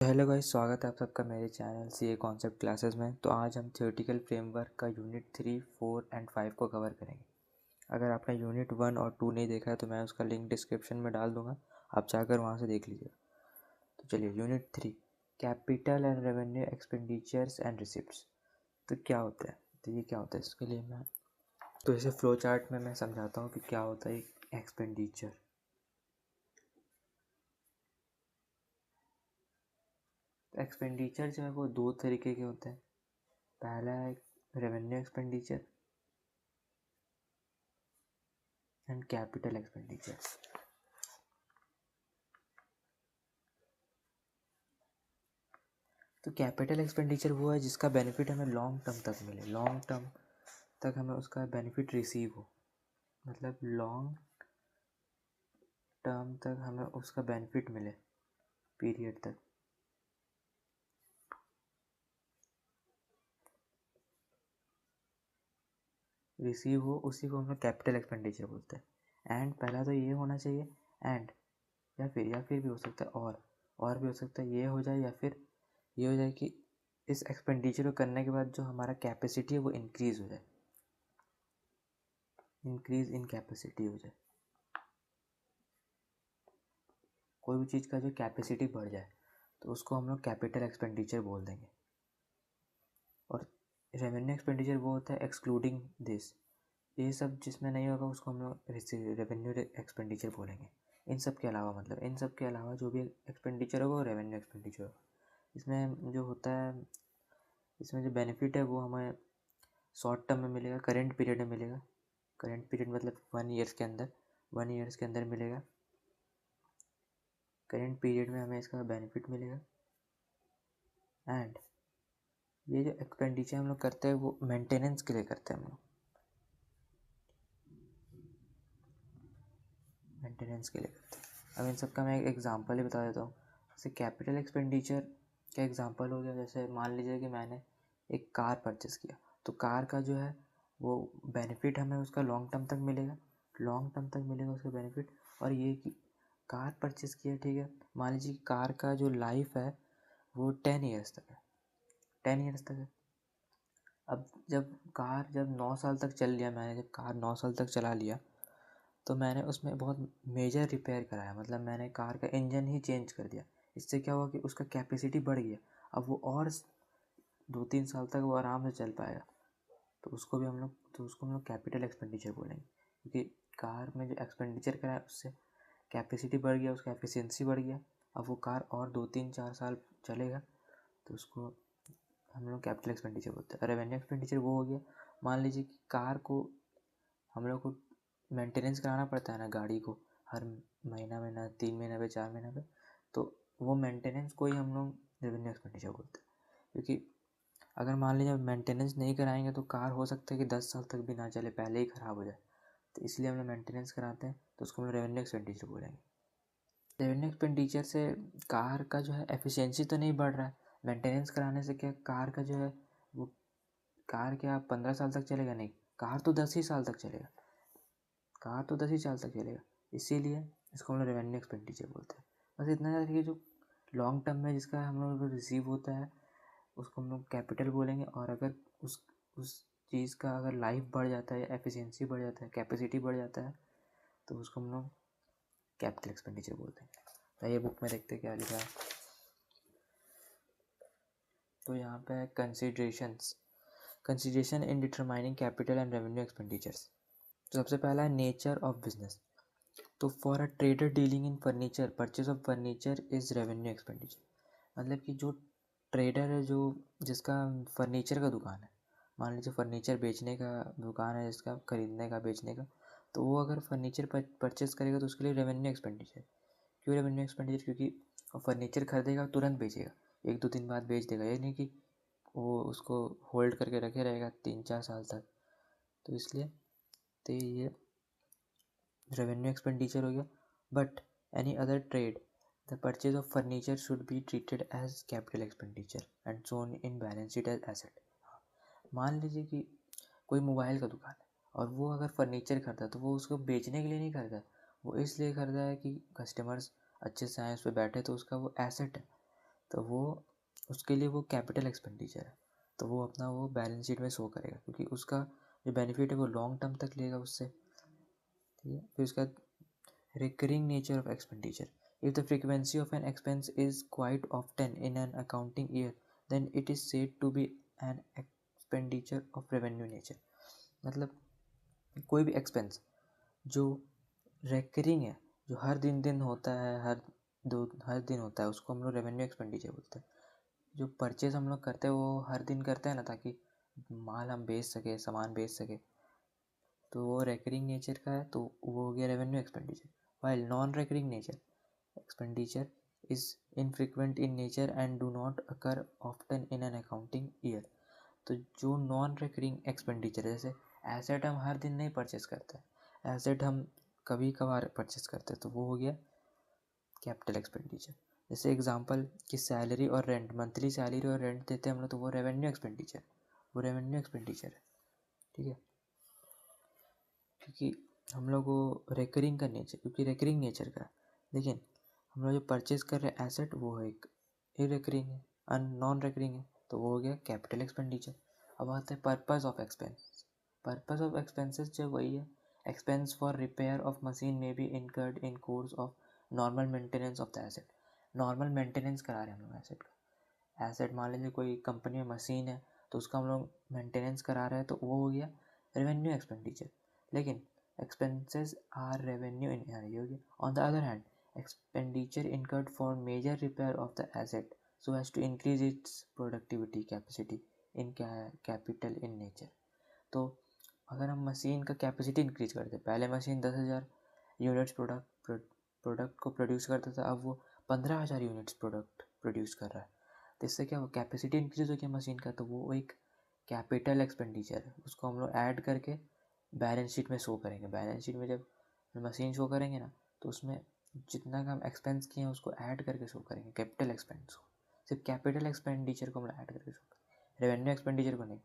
Hello guys, स्वागत है आप सबका मेरे चैनल सीए कॉन्सेप्ट क्लासेस में। तो आज हम थ्योरेटिकल फ्रेमवर्क का यूनिट 3, 4 एंड 5 को कवर करेंगे। अगर आपने यूनिट 1 और 2 नहीं देखा है तो मैं उसका लिंक डिस्क्रिप्शन में डाल दूंगा, आप जाकर वहां से देख लीजिएगा। तो चलिए, unit 3 capital and revenue expenditures and receipts. तो क्या होता है, तो ये क्या होता है, इसके लिए मैं तो इसे फ्लो चार्ट में मैं समझाता हूँ कि क्या होता है एक्सपेंडिचर। एक्सपेंडिचर जो है वो दो तरीके के होते हैं। पहला है revenue expenditure and capital expenditure. तो कैपिटल एक्सपेंडिचर वो है जिसका बेनिफिट हमें लॉन्ग टर्म तक मिले, लॉन्ग टर्म तक हमें उसका बेनिफिट रिसीव हो, मतलब लॉन्ग टर्म तक हमें उसका बेनिफिट मिले, पीरियड तक। रिसीव हो उसी को हम लोग कैपिटल एक्सपेंडिचर बोलते हैं। एंड पहला तो ये होना चाहिए, एंड या फिर भी हो सकता है और भी हो सकता है, ये हो जाए या फिर ये हो जाए कि इस एक्सपेंडिचर को करने के बाद जो हमारा कैपेसिटी है वो इंक्रीज़ हो जाए, इंक्रीज इन कैपेसिटी हो जाए। कोई भी चीज़ का जो कैपेसिटी बढ़ जाए तो उसको हम लोग कैपिटल एक्सपेंडिचर बोल देंगे। और रेवेन्यू एक्सपेंडिचर वो होता है एक्सक्लूडिंग दिस, ये सब जिसमें नहीं होगा उसको हम लोग रेवेन्यू एक्सपेंडिचर बोलेंगे। इन सब के अलावा, मतलब इन सब के अलावा जो भी एक्सपेंडिचर होगा वो रेवेन्यू एक्सपेंडिचर होगा। इसमें जो होता है, इसमें जो बेनिफिट है वो हमें शॉर्ट टर्म में मिलेगा, करेंट पीरियड में मिलेगा। करेंट पीरियड मतलब 1 ईयर्स के अंदर मिलेगा। करेंट पीरियड में हमें इसका बेनिफिट मिलेगा। एंड ये जो एक्सपेंडिचर हम लोग करते हैं वो मेंटेनेंस के लिए करते हैं हम लोग, मेंटेनेंस के लिए करते हैं। अब इन सब का मैं एक एग्जांपल ही बता देता हूँ। जैसे कैपिटल एक्सपेंडिचर का एग्जांपल हो गया, जैसे मान लीजिए कि मैंने एक कार परचेस किया, तो कार का जो है वो बेनिफिट हमें उसका लॉन्ग टर्म तक मिलेगा, लॉन्ग टर्म तक मिलेगा उसका बेनिफिट। और ये कि कार परचेस किया, ठीक है, मान लीजिए कि कार का जो लाइफ है वो 10 ईयर्स तक है, 10 ईयर्स तक है। अब जब 9 साल तक चल लिया, मैंने जब कार 9 साल तक चला लिया तो मैंने उसमें बहुत मेजर रिपेयर कराया, मतलब मैंने कार का इंजन ही चेंज कर दिया। इससे क्या हुआ कि उसका कैपेसिटी बढ़ गया, अब वो और 2-3 साल तक वो आराम से चल पाएगा। तो उसको हम लोग कैपिटल एक्सपेंडिचर बोलेंगे, क्योंकि कार में जो एक्सपेंडिचर कराया उससे कैपेसिटी बढ़ गया, उसका एफिशिएंसी बढ़ गया। अब वो कार और 2-3-4 साल चलेगा, तो उसको हम लोग कैपिटल एक्सपेंडिचर बोलते हैं। रेवेन्यू एक्सपेंडिचर वो हो गया, मान लीजिए कि कार को हम लोग को मेंटेनेंस कराना पड़ता है ना, गाड़ी को हर महीना 3 महीना पे 4 महीना पे, तो वो मेंटेनेंस को ही हम लोग रेवेन्यू एक्सपेंडिचर बोलते हैं। क्योंकि अगर मान लीजिए मेंटेनेंस नहीं कराएंगे तो कार हो सकता है कि 10 साल तक भी ना चले, पहले ही ख़राब हो जाए। तो इसलिए हम लोग मेंटेनेंस कराते हैं, तो उसको हम रेवेन्यू एक्सपेंडिचर बोलेंगे। रेवेन्यू एक्सपेंडिचर से कार का जो है एफिशिएंसी तो नहीं बढ़ रहा है, मेंटेनेंस कराने से क्या कार का जो है वो, कार क्या 15 साल तक चलेगा? नहीं, कार तो 10 ही साल तक चलेगा, कार तो 10 ही साल तक चलेगा। इसीलिए इसको हम लोग रेवेन्यू एक्सपेंडिचर बोलते हैं। बस इतना याद रखिए, जो लॉन्ग टर्म में जिसका हम लोग को रिसीव होता है उसको हम लोग कैपिटल बोलेंगे। और अगर उस चीज़ का अगर लाइफ बढ़ जाता है, एफिशिएंसी बढ़ जाता है, कैपेसिटी बढ़ जाता है, तो उसको हम लोग कैपिटल एक्सपेंडिचर बोलते हैं। तो ये बुक में देखते क्या लिखा है। तो यहाँ पे है consideration in determining capital and revenue expenditures. तो सबसे पहला है नेचर ऑफ बिजनेस। तो for a trader dealing in furniture, purchase of furniture is revenue expenditure. मतलब कि जो ट्रेडर है, जो जिसका फर्नीचर का दुकान है, मान लीजिए फर्नीचर बेचने का दुकान है जिसका, खरीदने का बेचने का, तो वो अगर फर्नीचर परचेस करेगा तो उसके लिए रेवेन्यू एक्सपेंडिचर। क्यों रेवेन्यू एक्सपेंडिचर? क्योंकि वो फर्नीचर खरीदेगा तुरंत बेचेगा, 1-2 दिन बाद बेच देगा, ये नहीं कि वो उसको होल्ड करके रखे रहेगा 3-4 साल तक। तो इसलिए तो ये रेवेन्यू एक्सपेंडिचर हो गया। But any other trade, the purchase of furniture should be treated as capital expenditure and shown in balance sheet as asset. मान लीजिए कि कोई मोबाइल का दुकान है और वो अगर फर्नीचर खरीदा तो वो उसको बेचने के लिए नहीं खरीदा, वो इसलिए खरीदा है कि कस्टमर्स अच्छे से आए, उस पर बैठे, तो उसका वो एसेट है। तो वो उसके लिए वो कैपिटल एक्सपेंडिचर है, तो वो अपना वो बैलेंस शीट में शो करेगा, क्योंकि उसका जो बेनिफिट है वो लॉन्ग टर्म तक लेगा उससे, ठीक है। फिर उसका recurring nature of expenditure. If the frequency of an expense is quite often in an accounting year, then it is said to be an expenditure of revenue nature. मतलब कोई भी एक्सपेंस जो रेकरिंग है, जो हर दिन होता है, हर दिन होता है, उसको हम लोग रेवेन्यू एक्सपेंडिचर बोलते हैं। जो परचेज हम लोग करते हैं वो हर दिन करते हैं ना, ताकि माल हम बेच सके, सामान बेच सके, तो वो रेकरिंग नेचर का है, तो वो हो गया revenue expenditure. while non-recurring nature expenditure is infrequent in nature and do not occur often in an accounting year. तो जो नॉन रिकरिंग एक्सपेंडिचर है, जैसे एसेट हम हर दिन नहीं परचेस करते, एसेट हम कभी कभार परचेस करते हैं, तो वो हो गया कैपिटल एक्सपेंडिचर। जैसे एग्जांपल कि सैलरी और रेंट, मंथली सैलरी और रेंट देते हैं हम लोग, तो वो रेवेन्यू एक्सपेंडिचर, वो रेवेन्यू एक्सपेंडिचर है, ठीक है। क्योंकि हम लोग को रेकरिंग का नेचर, क्योंकि रेकरिंग नेचर का, लेकिन हम लोग जो परचेज कर रहे हैं एसेट, वो है एक इरेकरिंग है, नॉन रेकरिंग है, तो वो हो गया कैपिटल एक्सपेंडिचर। अब आता है purpose of expense. Purpose of expenses जो वही है, expense for repair of machine में be incurred in course of normal maintenance of the asset. Normal maintenance करा रहे हैं हम लोग एसेट का। एसेट मान लीजिए कोई कंपनी में मशीन है, तो उसका हम लोग मेंटेनेंस करा रहे हैं, तो वो हो गया रेवेन्यू एक्सपेंडिचर। लेकिन expenses are revenue in area. On the other hand, expenditure incurred for major repair of the asset so as to increase its productivity capacity in capital in nature. तो अगर हम मशीन का capacity increase करते, पहले machine 10,000 units product को produce करता था, अब वो 15,000 यूनिट्स प्रोडक्ट प्रोड्यूस कर रहा है, तो इससे क्या हुआ, कैपेसिटी इंक्रीज हो गया मशीन का, तो वो एक कैपिटल एक्सपेंडिचर है, उसको हम लोग ऐड करके बैलेंस शीट में शो करेंगे। बैलेंस शीट में जब मशीन शो करेंगे ना, तो उसमें जितना का हम एक्सपेंस किए हैं उसको ऐड करके शो करेंगे, कैपिटल एक्सपेंस को। सिर्फ कैपिटल एक्सपेंडिचर को हम ऐड करके शो करेंगे, रेवेन्यू एक्सपेंडिचर को नहीं।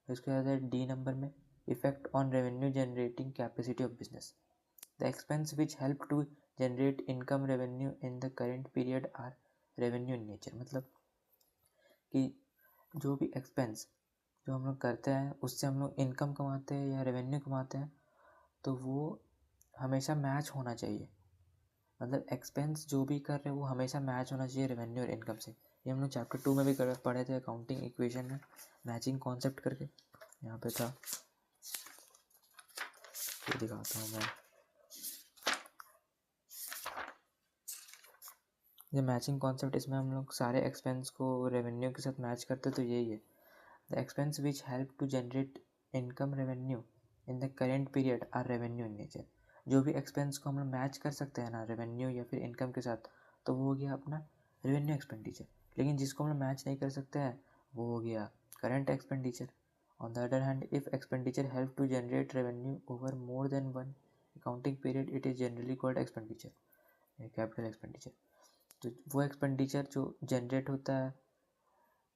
इसके बाद है डी नंबर में, effect on revenue generating capacity of business. The expense which help to generate income revenue in the current period are revenue in nature. मतलब कि जो भी एक्सपेंस जो हम लोग करते हैं उससे हम लोग इनकम कमाते हैं या रेवेन्यू कमाते हैं, तो वो हमेशा मैच होना चाहिए। मतलब एक्सपेंस जो भी कर रहे हैं वो हमेशा मैच होना चाहिए रेवेन्यू और इनकम से। ये हम लोग चैप्टर 2 में भी पढ़े थे, अकाउंटिंग इक्वेशन में मैचिंग कॉन्सेप्ट करके, यहाँ पे था, ये दिखाता हूँ मैं। ये मैचिंग कॉन्सेप्ट, इसमें हम लोग सारे एक्सपेंस को रेवेन्यू के साथ मैच करते, तो यही है। The expense which help to generate income revenue in the current period are revenue in nature. जो भी एक्सपेंस को हम लोग मैच कर सकते हैं ना रेवेन्यू या फिर इनकम के साथ, तो वो हो गया अपना रेवेन्यू एक्सपेंडिचर। लेकिन जिसको हम लोग मैच नहीं कर सकते हैं वो हो गया current expenditure. On the other hand, if expenditure help to generate revenue over more than one accounting period, it is generally called expenditure, capital expenditure. तो वो एक्सपेंडिचर जो जनरेट होता है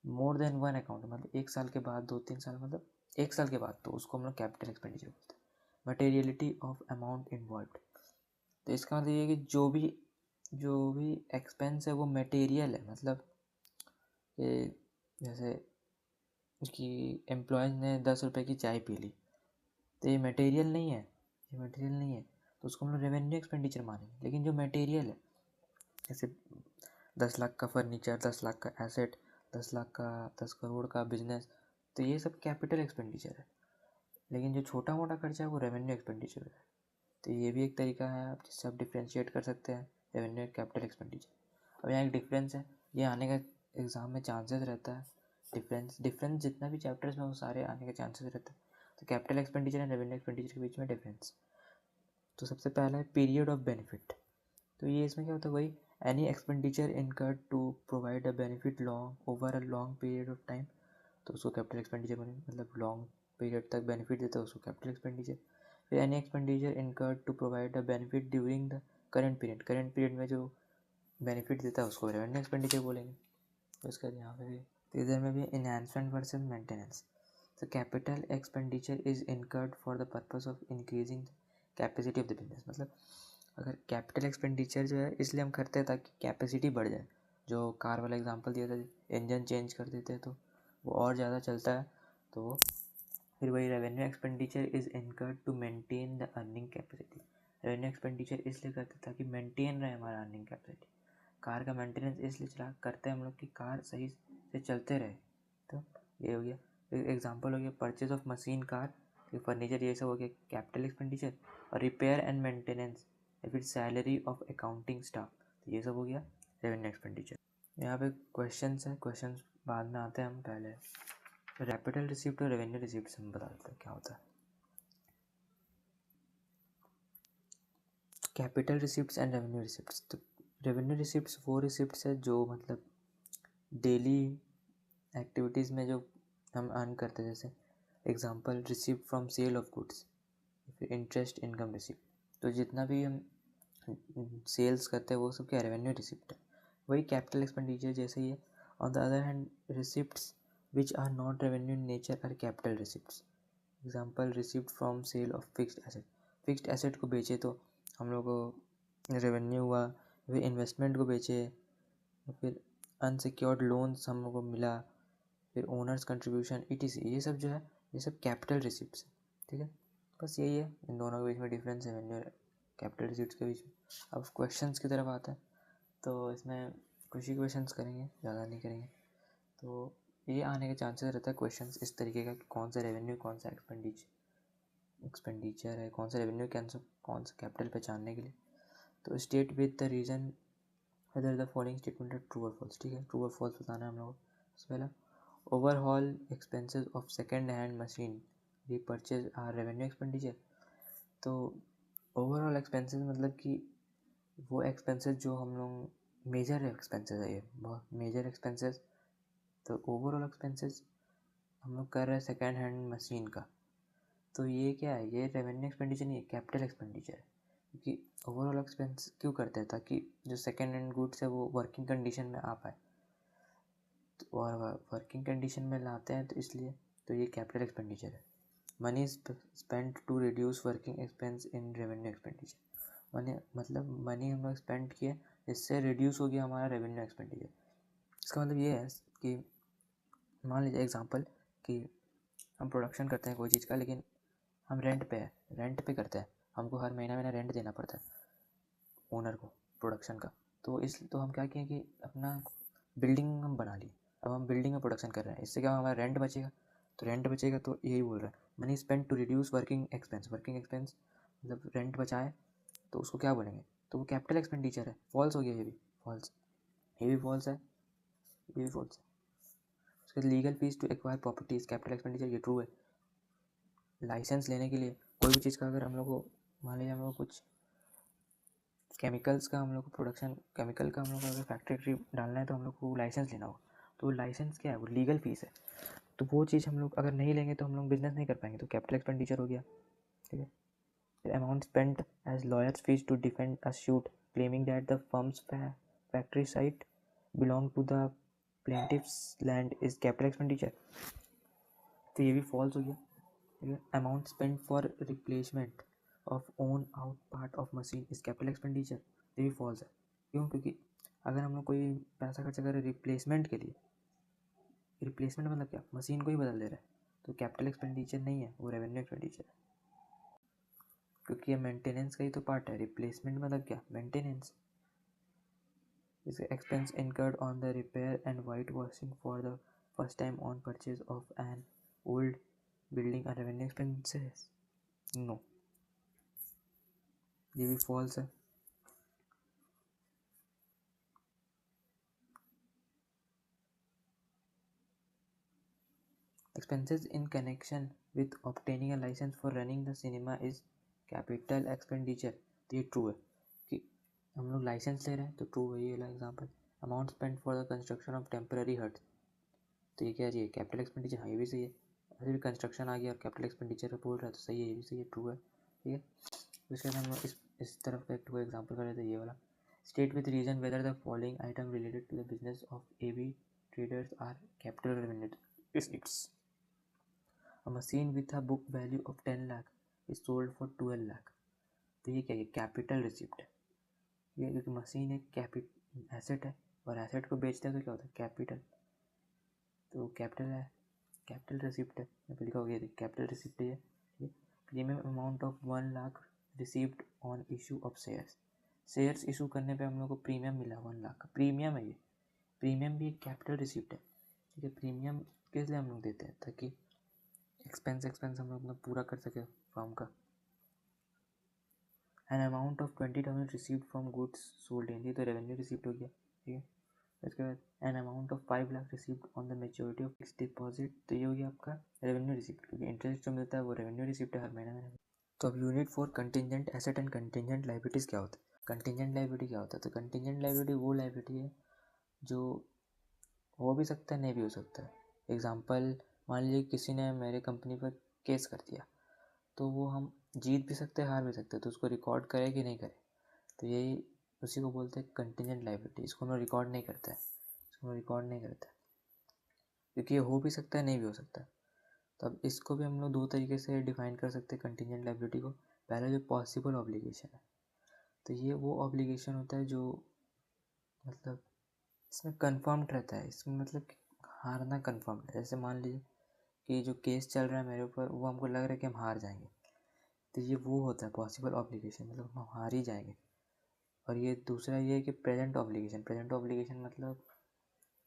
मोर देन वन अकाउंट, मतलब एक साल के बाद, 2-3 साल, मतलब एक साल के बाद, तो उसको हम लोग कैपिटल एक्सपेंडिचर बोलते हैं। मटेरियलिटी ऑफ अमाउंट इन्वॉल्व, तो इसका मतलब ये है कि जो भी एक्सपेंस है वो मटेरियल है। मतलब ये जैसे कि एम्प्लॉयज़ ने 10 रुपये की चाय पी ली, तो ये मटेरियल नहीं है, ये मटेरियल नहीं है, तो उसको हम लोग रेवेन्यू एक्सपेंडिचर मानेंगे। लेकिन जो मटेरियल है, जैसे 10 लाख का फर्नीचर, 10 लाख का एसेट, 10 लाख का, 10 करोड़ का बिजनेस, तो ये सब कैपिटल एक्सपेंडिचर है। लेकिन जो छोटा मोटा खर्चा है वो रेवेन्यू एक्सपेंडिचर है। तो ये भी एक तरीका है आप जिससे आप डिफ्रेंशिएट कर सकते हैं रेवेन्यू और कैपिटल एक्सपेंडिचर। अब यहाँ एक डिफरेंस है, ये आने का एग्ज़ाम में चांसेस रहता है। डिफरेंस जितना भी चैप्टर्स में वो सारे आने का चांसेस रहता है। तो capital expenditure and revenue expenditure के बीच में डिफरेंस, तो सबसे पहला है पीरियड ऑफ बेनिफिट। तो ये इसमें क्या होता है, वही any expenditure incurred to provide a benefit long over a long period of time, तो उसको कैपिटल एक्सपेंडिचर बनेगा। मतलब लॉन्ग पीरियड तक बेनिफिट देता है उसको कैपिटल एक्सपेंडिचर। फिर any expenditure incurred to provide a benefit during the current period में जो बेनिफिट देता है उसको रेवेन्यू एक्सपेंडिचर बोलेंगे। तो इसका यहाँ पे भी, तो इधर में भी इन्हांसमेंट वर्सेस मेंटेनेंस। तो capital expenditure is incurred for the purpose of increasing capacity of the business. मतलब अगर कैपिटल एक्सपेंडिचर जो है इसलिए हम करते हैं ताकि कैपेसिटी बढ़ जाए, जो कार वाला एग्जांपल दिया था, इंजन चेंज कर देते हैं तो वो और ज़्यादा चलता है, तो फिर वही revenue expenditure is incurred to maintain the earning capacity. Revenue expenditure इसलिए करते हैं ताकि मेंटेन रहे हमारा अर्निंग कैपेसिटी। कार का मेंटेनेंस इसलिए चला करते हैं हम लोग कि कार सही से चलते रहे। तो ये हो गया। एग्जांपल हो गया purchase of machine, car, furniture, ये सब हो गया कैपिटल एक्सपेंडिचर। और रिपेयर एंड मेंटेनेंस या फिर सैलरी ऑफ अकाउंटिंग स्टाफ, तो ये सब हो गया रेवेन्यू एक्सपेंडिचर। यहाँ पे क्वेश्चंस है, क्वेश्चंस बाद में आते हैं, हम पहले कैपिटल रिसिप्ट और रेवेन्यू रिसिप्ट हम बता देते हैं क्या होता है। Capital receipts and revenue receipts. तो रेवेन्यू रिसिप्ट्स वो रिसिप्ट्स है जो मतलब डेली एक्टिविटीज़ में जो हम अर्न करते हैं, जैसे example receipt from sale of goods, फिर इंटरेस्ट इनकम रिसिप्ट। तो जितना भी हम सेल्स करते हैं वो सब क्या रेवेन्यू रिसिप्ट है, वही कैपिटल एक्सपेंडिचर जैसे ही है। On the other hand receipts which are not revenue in nature are capital receipts. Example receipt from sale of fixed asset. Fixed asset को बेचे तो हम लोग को रेवेन्यू हुआ, फिर इन्वेस्टमेंट को बेचे, फिर अनसिक्योर्ड लोन्स हम लोग को मिला, फिर ओनर्स कंट्रीब्यूशन ETC, ये सब जो है ये सब कैपिटल रिसिप्ट्स है। ठीक है, बस यही है इन दोनों के बीच में डिफरेंस है, रेवेन्यू कैपिटल रिसिप्ट्स के बीच में। अब क्वेश्चंस की तरफ आते हैं, तो इसमें कुछ ही क्वेश्चंस करेंगे, ज़्यादा नहीं करेंगे। तो ये आने के चांसेस रहता है क्वेश्चंस इस तरीके का कि कौन सा रेवेन्यू कौन सा एक्सपेंडिचर है, कौन सा रेवेन्यू कौन सा कैपिटल पहचानने के लिए। तो state with the reason weather the following statement है ट्रू और फॉल्स। ठीक है, ट्रू और फॉल्स बताना है हम लोग। सबसे पहला, overhaul expenses of second hand machine repurchase are revenue expenditure. तो ओवरऑल एक्सपेंसेस मतलब कि वो एक्सपेंसेस जो हम लोग मेजर एक्सपेंसेस है, ये बहुत मेजर एक्सपेंसेस। तो ओवरऑल एक्सपेंसेस हम लोग कर रहे हैं सेकेंड हैंड मशीन का, तो ये क्या है, ये रेवेन्यू एक्सपेंडिचर नहीं है, कैपिटल एक्सपेंडिचर है। क्योंकि ओवरऑल एक्सपेंस क्यों करते हैं, ताकि जो सेकेंड हैंड गुड्स है वो वर्किंग कंडीशन में आ पाए, तो और वर्किंग कंडीशन में लाते हैं तो इसलिए, तो ये कैपिटल एक्सपेंडिचर है। Money spend to reduce working expense in revenue expenditure. Money मतलब मनी हम लोग स्पेंड किए, इससे रिड्यूस हो गया हमारा रेवेन्यू एक्सपेंडिचर। इसका मतलब ये है कि मान लीजिए एग्जांपल कि हम प्रोडक्शन करते हैं कोई चीज़ का, लेकिन हम रेंट पे करते हैं, हमको हर महीना रेंट देना पड़ता है ओनर को प्रोडक्शन का। तो हम क्या किए कि अपना बिल्डिंग हम बना ली, अब हम बिल्डिंग में प्रोडक्शन कर रहे हैं, इससे क्या हमारा रेंट बचेगा। तो रेंट बचेगा तो यही बोल रहा है money spend to reduce working expense. Working expense मतलब रेंट बचाए, तो उसको क्या बोलेंगे, तो वो कैपिटल एक्सपेंडिचर है। फॉल्स हो गया, ये भी फॉल्स, ये भी फॉल्स है, ये भी फॉल्स है। उसके legal fees to acquire properties capital expenditure, ये ट्रू है। लाइसेंस लेने के लिए कोई भी चीज़ का अगर हम लोग को, मान लीजिए हम लोग कुछ केमिकल्स का, हम लोग को प्रोडक्शन केमिकल का हम लोग को अगर फैक्ट्री डालना है तो हम लोग को लाइसेंस लेना होगा। तो लाइसेंस क्या है, वो लीगल फीस है। तो वो चीज़ हम लोग अगर नहीं लेंगे तो हम लोग बिजनेस नहीं कर पाएंगे, तो कैपिटल एक्सपेंडिचर हो गया। ठीक है, फिर amount spent as lawyers fees to defend a suit claiming that the firm's factory site belong to the plaintiff's land is capital expenditure, तो ये भी फॉल्स हो गया। ठीक है, amount spent for replacement of worn out part of machine is capital expenditure, ये भी false है। क्यों, क्योंकि अगर हम लोग कोई पैसा खर्च करें रिप्लेसमेंट के लिए, रिप्लेसमेंट मतलब क्या, मशीन को ही बदल दे रहा है, तो कैपिटल एक्सपेंडिचर नहीं है, वो रेवेन्यू एक्सपेंडिचर है। क्योंकि ये मेंटेनेंस का ही तो पार्ट है, रिप्लेसमेंट मतलब क्या, maintenance. Is expense incurred on the repair and white washing for the first time on purchase of an old building और रेवेन्यू एक्सपेंसेस, नो, ये भी फॉल्स है। Expenses in connection with obtaining a license for running the cinema is capital expenditure, तो ये true है कि हम लोग लाइसेंस ले रहे हैं, तो ट्रू है ये वाला example. Amount spend for the construction of temporary हट, तो ये क्या है, कैपिटल एक्सपेंडिचर, हाँ ये भी सही है। ऐसे भी कंस्ट्रक्शन आ गया और कैपिटल एक्सपेंडिचर बोल रहा है तो सही है, ये भी सही है, ट्रू है। ठीक है, उसके बाद हम लोग इस तरफ का एक ट्रू एग्जाम्पल कर लेते हैं, ये वाला। State with reason whether the following item related to the business of AB traders are capital revenue receipts. A machine with a book value of 10 lakh is sold for 12 lakh, तो ये क्या है, capital receipt है। ये क्योंकि machine एक asset है और एसेट को बेचते हैं तो क्या होता है, कैपिटल। तो कैपिटल है, कैपिटल रिसिप्ट है, यहाँ पे लिखा होगा ये कैपिटल रिसिप्ट है। Premium amount of 1 lakh received on issue of shares. Shares issue करने पे हम लोग को प्रीमियम मिला 1 लाख का, प्रीमियम है ये। प्रीमियम भी एक कैपिटल रिसिप्ट है, ठीक है। प्रीमियम किस लिए हम लोग देते हैं, ताकि एक्सपेंस हम लोग अपना पूरा कर सके फॉर्म का। An amount of 20,000 received from goods sold in, ये तो रेवेन्यू रिसिप्ट हो गया, ठीक है। उसके बाद an amount of 5 lakh received on the maturity of fixed deposit, तो ये हो गया आपका रेवेन्यू रिसिप्ट, क्योंकि इंटरेस्ट जो मिलता है वो रेवेन्यू रिसिप्ट है हर महीने में। तो अब unit 4 contingent asset and contingent liabilities क्या होता है। कंटिजेंट लाइबिलिटी क्या होता है, तो कंटिजेंट लाइबिलिटी वो लाइबिलिटी है जो हो भी सकता है नहीं भी हो सकता है। एग्जांपल, मान लीजिए किसी ने मेरे कंपनी पर केस कर दिया, तो वो हम जीत भी सकते हैं हार भी सकते हैं, तो उसको रिकॉर्ड करे कि नहीं करे, तो यही उसी को बोलते हैं कंटिजेंट लाइबिलिटी। इसको हम रिकॉर्ड नहीं करता है, इसको रिकॉर्ड नहीं करता है, क्योंकि ये हो भी सकता है नहीं भी हो सकता है। तो अब इसको भी हम लोग दो तरीके से डिफाइन कर सकते हैं कंटिजेंट लाइबिलिटी को। पहला जो पॉसिबल ऑब्लिगेशन है, तो ये वो ऑब्लिगेशन होता है जो मतलब इसमें कन्फर्म्ड रहता है, इसमें मतलब हारना कन्फर्म्ड है। जैसे मान लीजिए कि जो केस चल रहा है मेरे ऊपर, वो हमको लग रहा है कि हम हार जाएंगे, तो ये वो होता है पॉसिबल ऑब्लिगेशन, मतलब हम हार ही जाएंगे। और ये दूसरा ये है कि प्रेजेंट ऑब्लिगेशन। प्रेजेंट ऑब्लिगेशन मतलब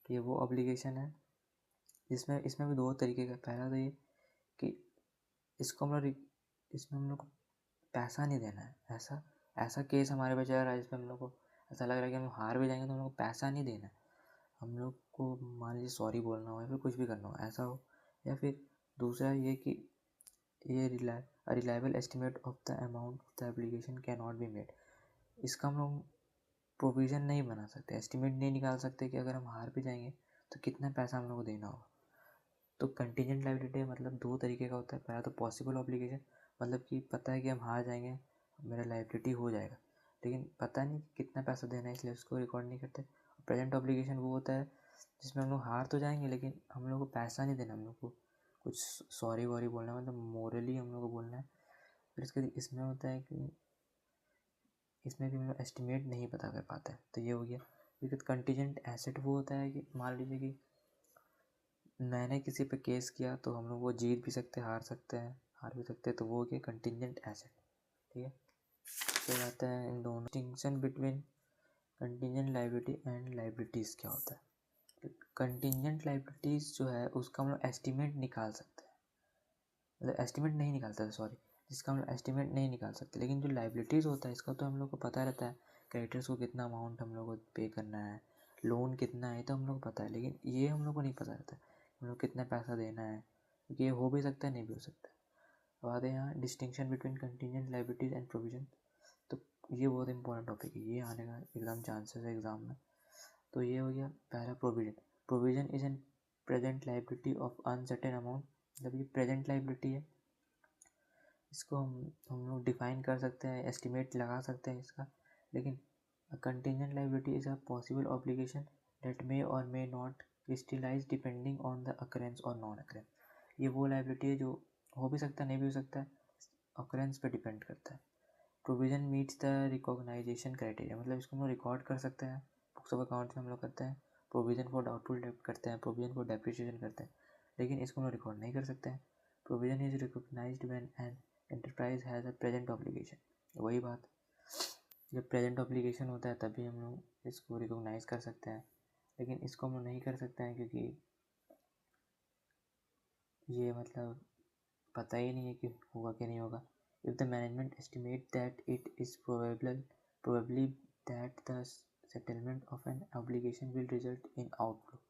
कि वो ऑब्लिगेशन है जिसमें इसमें भी दो तरीके का। पहला तो ये कि इसको हम लोग इसमें हम लोग को पैसा नहीं देना है। ऐसा ऐसा केस हमारे पास चल रहा है जिसमें हम लोग को ऐसा लग रहा है कि हम हार भी जाएंगे तो हम लोग को पैसा नहीं देना है। हम लोग को मान लीजिए सॉरी बोलना हो या फिर कुछ भी करना हो, ऐसा हो। या फिर दूसरा ये कि ये reliable estimate of the amount of the application can not be made. इसका हम लोग प्रोविज़न नहीं बना सकते, एस्टिमेट नहीं निकाल सकते कि अगर हम हार भी जाएंगे तो कितना पैसा हम लोग को देना होगा। तो कंटीजेंट लायबिलिटी मतलब दो तरीके का होता है। पहला तो पॉसिबल ऑब्लिगेशन, मतलब कि पता है कि हम हार जाएंगे, मेरा लायबिलिटी हो जाएगा, लेकिन पता नहीं कितना पैसा देना है, इसलिए उसको रिकॉर्ड नहीं करते। प्रेजेंट ऑब्लिगेशन वो होता है जिसमें हम लोग हार तो जाएंगे लेकिन हम लोग को पैसा नहीं देना, हम लोग को कुछ सॉरी वॉरी बोलना है, मतलब मोरली हम लोग को बोलना है। फिर इसके इसमें होता है कि इसमें भी हम लोग एस्टिमेट नहीं पता कर पाते हैं, तो ये हो गया। फिर कंटीजेंट एसेट वो होता है कि मान लीजिए कि मैंने किसी पे केस किया, तो हम लोग वो जीत भी सकते हैं, हार भी सकते हैं, तो वो हो गया कंटीजेंट एसेट, ठीक है। फिर आता है इन दोनों distinction between contingent liability and liabilities क्या होता है। कंटीजेंट लायबिलिटीज़ जो है उसका हम लोग एस्टिमेट निकाल सकते हैं, मतलब एस्टिमेट नहीं निकालता है, सॉरी, जिसका हम लोग एस्टिमेट नहीं निकाल सकते। लेकिन जो लायबिलिटीज़ होता है इसका तो हम लोग को पता रहता है, क्रेडिटर्स को कितना अमाउंट हम लोग को पे करना है, लोन कितना है, तो हम लोग को पता है। लेकिन ये हम लोग को नहीं पता रहता है हम लोग कितना पैसा देना है, क्योंकि ये हो भी सकता है नहीं भी हो सकता है। अब आते हैं यहाँ distinction between contingent liabilities and provision. तो ये बहुत इंपॉर्टेंट टॉपिक है, ये आने का एकदम चांसेस है एग्जाम में। तो ये हो गया पहला provision. Provision is an present liability of uncertain amount, मतलब ये प्रेजेंट लायबिलिटी है, इसको हम लोग डिफाइन कर सकते हैं, एस्टिमेट लगा सकते हैं इसका। लेकिन contingent liability is a possible obligation that may or may not crystallise depending on the occurrence or non occurrence. ये वो लायबिलिटी है जो हो भी सकता है नहीं भी हो सकता है, अकरेंस पे डिपेंड करता है। Provision meets the recognition criteria, मतलब इसको हम लोग रिकॉर्ड कर सकते हैं, बुक्स ऑफ अकाउंट्स में हम लोग करते हैं। प्रोविजन फॉर डाउटफुल डेब्ट करते हैं, प्रोविजन फॉर डेप्रिसिएशन करते हैं, लेकिन इसको हम लोग रिकॉर्ड नहीं कर सकते हैं। Provision is recognised when an enterprise has a present obligation, वही बात, जब प्रेजेंट ऑब्लिगेशन होता है तभी हम लोग इसको रिकॉग्नाइज कर सकते हैं, लेकिन इसको हम लोग नहीं कर सकते हैं क्योंकि ये मतलब पता ही नहीं है कि होगा कि नहीं होगा। If the management estimate that it is probably that the settlement of an obligation will result in outflow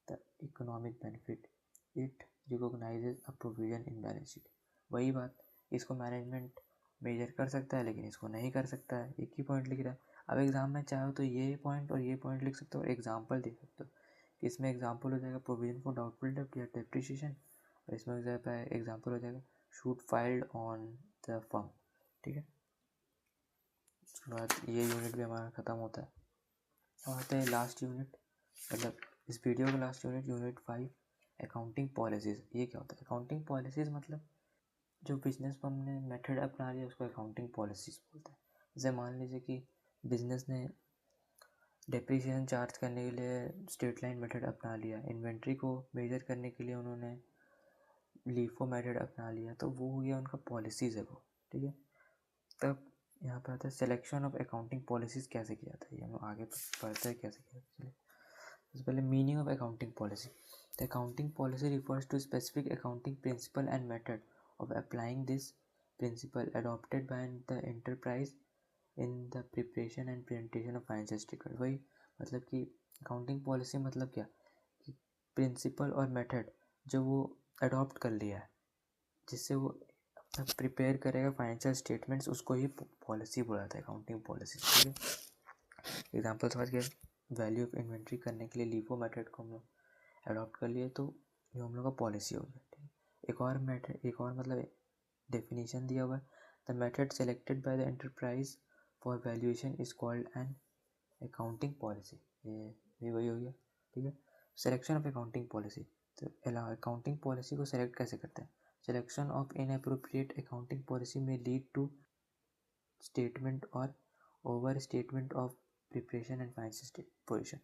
the economic benefit, it recognizes a provision in balance sheet। वही बात, इसको मैनेजमेंट मेजर कर सकता है लेकिन इसको नहीं कर सकता है, एक ही पॉइंट लिख रहा है। अब एग्जाम में चाहो तो ये पॉइंट और ये पॉइंट लिख सकते हो और एग्जाम्पल दे सकते हो। इसमें एग्जाम्पल हो जाएगा प्रोविजन फॉर डाउटफुल डेब्ट या डेप्रिसिएशन, और इसमें एग्जाम्पल हो जाएगा shoot filed on the firm, ठीक है। उसके बाद ये यूनिट भी हमारा ख़त्म होता है। अब आते हैं लास्ट यूनिट, मतलब इस वीडियो का last unit, unit 5 accounting policies. ये क्या होता है अकाउंटिंग पॉलिसीज़, मतलब जो बिजनेस में हमने मेथड अपना लिया उसको अकाउंटिंग पॉलिसीज़ बोलते हैं। जैसे मान लीजिए कि बिजनेस ने डेप्रिसिएशन चार्ज करने के लिए स्ट्रेट लाइन मेथड अपना लिया, इन्वेंट्री को मेजर करने के लिए उन्होंने लीफो मेथड अपना लिया, तो वो हो गया उनका पॉलिसीज़ है वो, ठीक है। तब यहाँ पर आता है सिलेक्शन ऑफ अकाउंटिंग पॉलिसीज़ कैसे किया जाता है, ये हम आगे पढ़ते हैं कैसे किया जाता है। सबसे पहले meaning of accounting policy. The accounting policy refers to specific accounting principle and method of applying this principle adopted by the enterprise in the preparation and presentation of financial statement. वही मतलब कि अकाउंटिंग पॉलिसी मतलब क्या कि principal और method जो वो adopt कर लिया है जिससे वो अपना प्रिपेयर करेगा फाइनेंशियल स्टेटमेंट्स, उसको ही पॉलिसी बोला जाता है अकाउंटिंग पॉलिसी, ठीक है। एग्जाम्पल समझ गए, वैल्यू ऑफ इन्वेंट्री करने के लिए लीफो मेथड को हम लोग अडॉप्ट कर लिए तो ये हम लोग का पॉलिसी हो गया, ठीक है। एक और मतलब डेफिनेशन दिया हुआ है, the method selected bye the enterprise for valuation is called an accounting policy. ये वही हो गया, ठीक है। सिलेक्शन ऑफ अकाउंटिंग पॉलिसी, तो अकाउंटिंग पॉलिसी को सेलेक्ट कैसे करते हैं। Selection of inappropriate accounting policy में लीड टू स्टेटमेंट और over statement of preparation and financial position.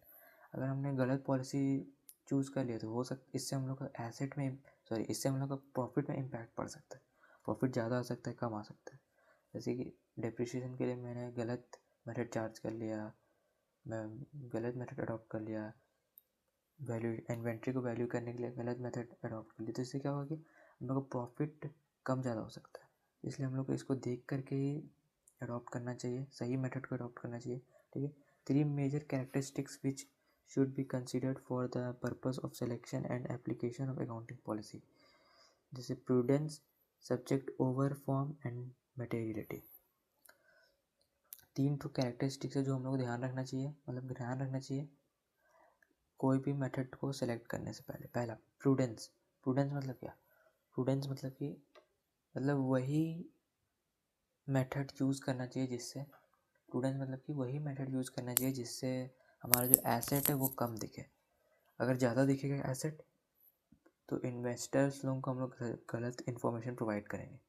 अगर हमने गलत पॉलिसी चूज़ कर लिया तो हो सकता इससे हम लोग का एसेट में इससे हम लोग का प्रॉफिट में इम्पैक्ट पड़ सकता है, प्रॉफिट ज़्यादा आ सकता है, कम आ सकता है। जैसे कि डेप्रिसिएशन के लिए मैंने गलत मेथड चार्ज कर लिया, मैं गलत मेथड अडॉप्ट कर लिया, वैल्यू इन्वेंट्री को वैल्यू करने के लिए गलत मेथड अडॉप्ट कर लिया, तो इससे क्या होगा कि हम लोग का प्रॉफिट कम ज़्यादा हो सकता है। इसलिए हम लोग को इसको देख करके ही अडॉप्ट करना चाहिए, सही मेथड को अडॉप्ट करना चाहिए, ठीक है। 3 major characteristics which should be considered for the purpose of selection and application of accounting policy, जैसे prudence, subject over form and materiality. 3 तो कैरेक्टरिस्टिक्स है जो हम लोग को ध्यान रखना चाहिए, मतलब ध्यान रखना चाहिए कोई भी मेथड को सेलेक्ट करने से पहले। पहला प्रूडेंस, प्रूडेंस मतलब क्या, प्रूडेंस मतलब कि मतलब वही मेथड चूज़ करना चाहिए जिससे, प्रूडेंस मतलब कि वही मेथड यूज़ करना चाहिए जिससे हमारा जो एसेट है वो कम दिखे। अगर ज़्यादा दिखेगा एसेट तो इन्वेस्टर्स लोगों को हम लोग गलत इन्फॉर्मेशन प्रोवाइड करेंगे।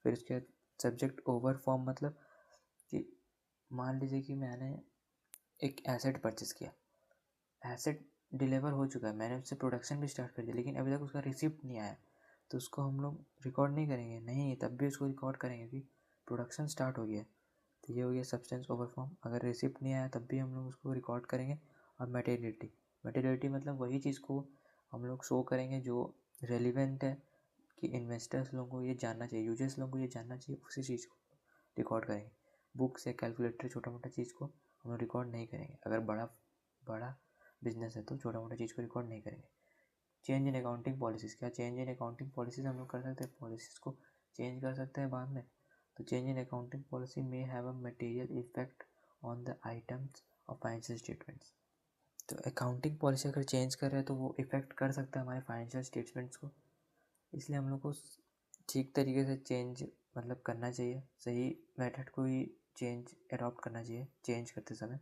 फिर उसके बाद सब्जेक्ट ओवर फॉर्म, मतलब कि मान लीजिए कि मैंने एक एसेट परचेस किया, एसेट डिलीवर हो चुका है, मैंने उससे प्रोडक्शन भी स्टार्ट कर दिया, लेकिन अभी तक उसका रिसिप्ट नहीं आया, तो उसको हम लोग रिकॉर्ड नहीं करेंगे, नहीं तब भी उसको रिकॉर्ड करेंगे कि प्रोडक्शन स्टार्ट हो गया। तो ये हो गया सब्सटेंस ओवर फॉर्म। अगर रिसिप्ट नहीं आया तब भी हम लोग उसको रिकॉर्ड करेंगे। और मटेरियलिटी, मटेरियलिटी मतलब वही चीज़ को हम लोग शो करेंगे जो रेलिवेंट है कि इन्वेस्टर्स लोगों को ये जानना चाहिए, यूजर्स लोगों को ये जानना चाहिए, उसी चीज़ को रिकॉर्ड करेंगे। बुक्स या कैलकुलेटर छोटा मोटा चीज़ को हम लोग रिकॉर्ड नहीं करेंगे, अगर बड़ा बिजनेस है तो छोटा मोटा चीज़ को रिकॉर्ड नहीं करेंगे। चेंज इन अकाउंटिंग पॉलिसीज़, क्या चेंज इन अकाउंटिंग पॉलिसीज़ हम लोग कर सकते हैं, पॉलिसीज़ को चेंज कर सकते हैं बाद में। तो चेंज इन अकाउंटिंग पॉलिसी में have a material effect on the items of financial statements. तो अकाउंटिंग पॉलिसी अगर चेंज कर रहे हैं तो वो इफ़ेक्ट कर सकता है हमारे फाइनेंशियल स्टेटमेंट्स को, इसलिए हम लोग को ठीक तरीके से चेंज मतलब करना चाहिए, सही मेथड को ही चेंज अडॉप्ट करना चाहिए चेंज करते समय।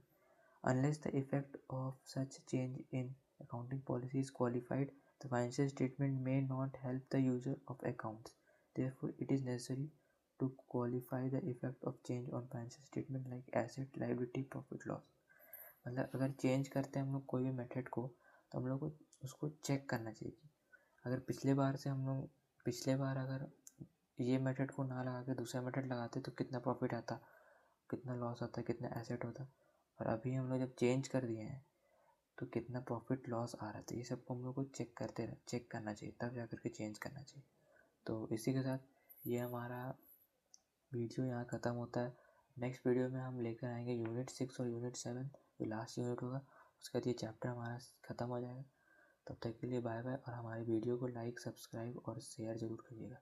Unless the effect of such change in accounting policy is qualified, the financial statement may not help the user of accounts. Therefore, it is necessary to qualify the effect of change on financial statement like asset, liability, profit, loss. मतलब अगर change करते हैं हम लोग कोई भी method को तो हम लोग को उसको चेक करना चाहिए। अगर पिछले बार अगर ये मेथड को ना लगा के दूसरा मेथड लगाते तो कितना प्रॉफिट आता, कितना लॉस आता, कितना एसेट होता, और अभी हम लोग जब चेंज कर दिए हैं तो कितना प्रॉफिट लॉस आ रहा था। ये सबको हम लोग को चेक करना चाहिए, तब जा कर के चेंज करना चाहिए। तो इसी के साथ ये हमारा वीडियो यहाँ ख़त्म होता है। नेक्स्ट वीडियो में हम लेकर आएंगे यूनिट 6 और यूनिट 7, जो लास्ट यूनिट होगा, उसके बाद ये चैप्टर हमारा ख़त्म हो जाएगा। तब तक के लिए बाय बाय, और हमारे वीडियो को लाइक, सब्सक्राइब और शेयर ज़रूर करिएगा।